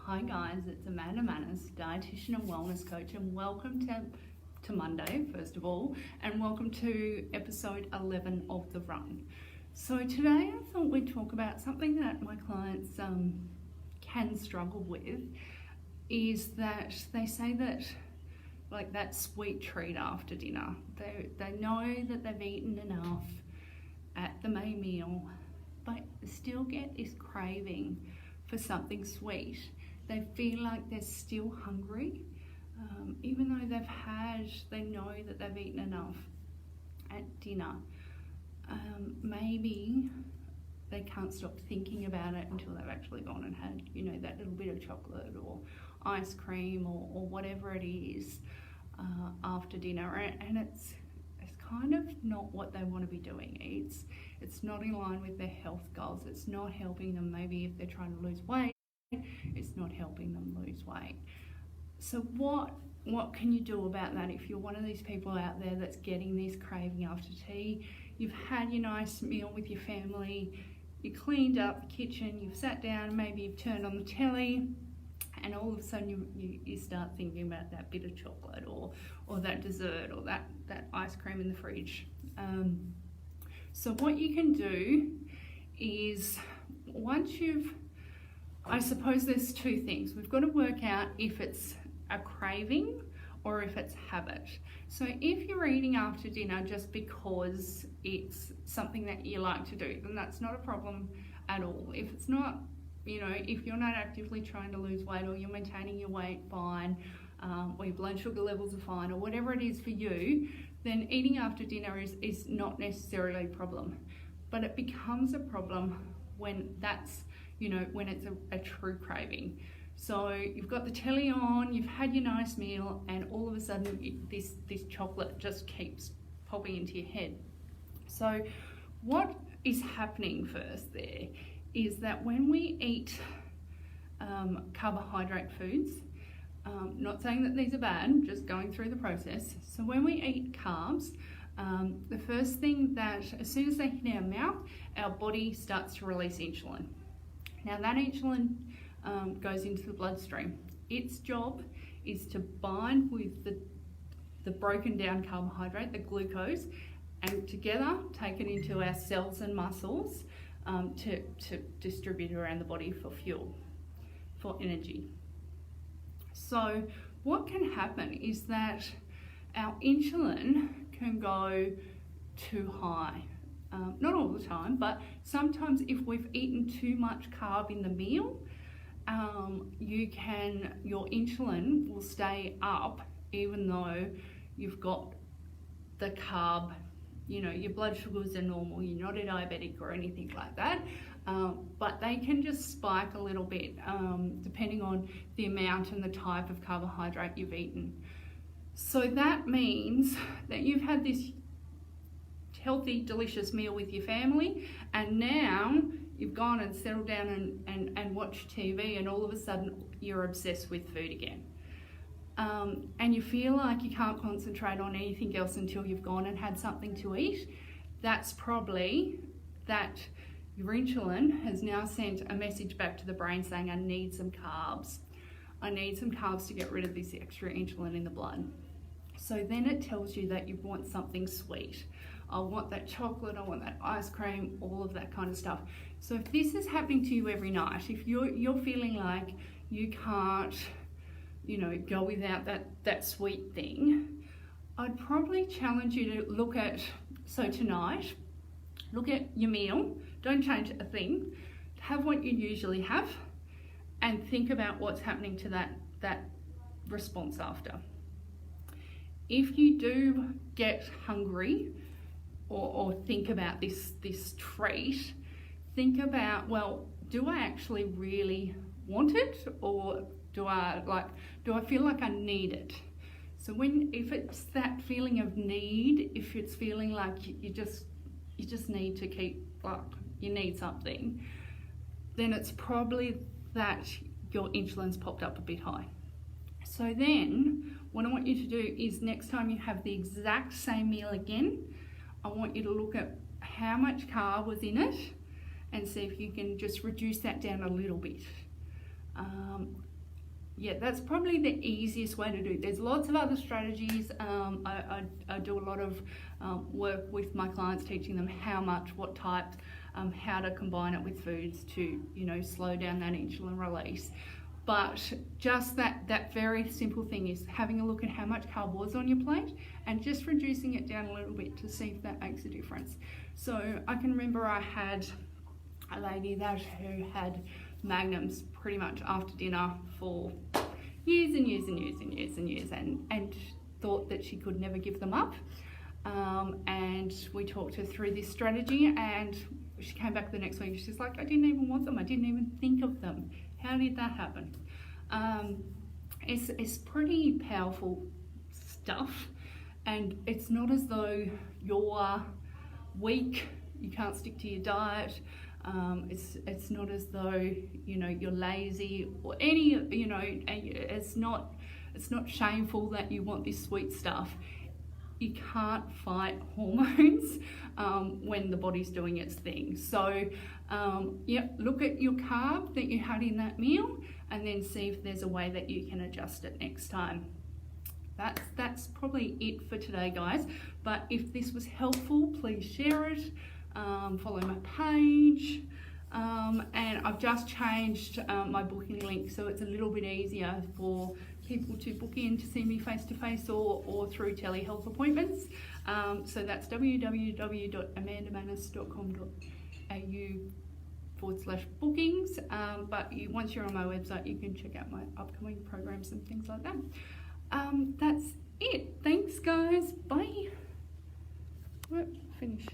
Hi guys, it's Amanda Manners, dietitian and wellness coach, and welcome to Monday, first of all, and welcome to episode 11 of The Run. So today I thought we'd talk about something that my clients can struggle with, is that they say that like that sweet treat after dinner, they know that they've eaten enough at the main meal, but still get this craving for something sweet. They feel like they're still hungry, even though they know that they've eaten enough at dinner. Maybe they can't stop thinking about it until they've actually gone and had, that little bit of chocolate or ice cream or whatever it is after dinner, and it's kind of not what they want to be doing. It's not in line with their health goals. It's not helping them. Maybe if they're trying to lose weight, it's not helping them lose weight. So what can you do about that? If you're one of these people out there that's getting this craving after tea, you've had your nice meal with your family, you cleaned up the kitchen, you've sat down, maybe you've turned on the telly, and all of a sudden you start thinking about that bit of chocolate or that dessert or that ice cream in the fridge. So what you can do is, I suppose there's two things. We've got to work out if it's a craving or if it's habit. So if you're eating after dinner just because it's something that you like to do, then that's not a problem at all. If it's not, if you're not actively trying to lose weight, or you're maintaining your weight fine, or your blood sugar levels are fine, or whatever it is for you, then eating after dinner is not necessarily a problem. But it becomes a problem when that's, when it's a true craving. So you've got the telly on, you've had your nice meal, and all of a sudden this chocolate just keeps popping into your head. So what is happening first there is that when we eat carbohydrate foods, not saying that these are bad, just going through the process. So when we eat carbs, the first thing that, as soon as they hit our mouth, our body starts to release insulin. Now that insulin goes into the bloodstream. Its job is to bind with the broken down carbohydrate, the glucose, and together take it into our cells and muscles to distribute around the body for fuel, for energy. So what can happen is that our insulin can go too high. Not all the time, but sometimes if we've eaten too much carb in the meal, your insulin will stay up even though you've got the carb, your blood sugars are normal, you're not a diabetic or anything like that, but they can just spike a little bit depending on the amount and the type of carbohydrate you've eaten. So that means that you've had this healthy, delicious meal with your family, and now you've gone and settled down and watched TV, and all of a sudden you're obsessed with food again. And you feel like you can't concentrate on anything else until you've gone and had something to eat. That's probably that your insulin has now sent a message back to the brain saying, I need some carbs. I need some carbs to get rid of this extra insulin in the blood. So then it tells you that you want something sweet. I want that chocolate, I want that ice cream, all of that kind of stuff. So if this is happening to you every night, if you're feeling like you can't, go without that sweet thing, I'd probably challenge you to look at your meal, don't change a thing, have what you usually have, and think about what's happening to that response after. If you do get hungry or think about this treat, think about, well, do I actually really want it, or do I feel like I need it? So if it's that feeling of need, if it's feeling like you just need to keep, like you need something, then it's probably that your insulin's popped up a bit high. So then what I want you to do is, next time you have the exact same meal again, I want you to look at how much carb was in it and see if you can just reduce that down a little bit. yeah, that's probably the easiest way to do it. There's lots of other strategies. I do a lot of work with my clients, teaching them how much, what types, how to combine it with foods to, you know, slow down that insulin release. But just that very simple thing is having a look at how much carb was on your plate and just reducing it down a little bit to see if that makes a difference. So I can remember I had a lady who had magnums pretty much after dinner for years and years and years and years and years, and thought that she could never give them up. And we talked her through this strategy, and she came back the next week. She's like, I didn't even want them. I didn't even think of them. How did that happen? It's pretty powerful stuff, and it's not as though you're weak, you can't stick to your diet. It's not as though, you know, you're lazy or any, you know, it's not shameful that you want this sweet stuff. You can't fight hormones when the body's doing its thing. So yeah, look at your carb that you had in that meal and then see if there's a way that you can adjust it next time. That's probably it for today, guys. But if this was helpful, please share it. Follow my page, and I've just changed my booking link so it's a little bit easier for people to book in to see me face to face or through telehealth appointments. So that's www.amandamanis.com.au/bookings. But once you're on my website, you can check out my upcoming programs and things like that. That's it. Thanks, guys. Bye. Finish.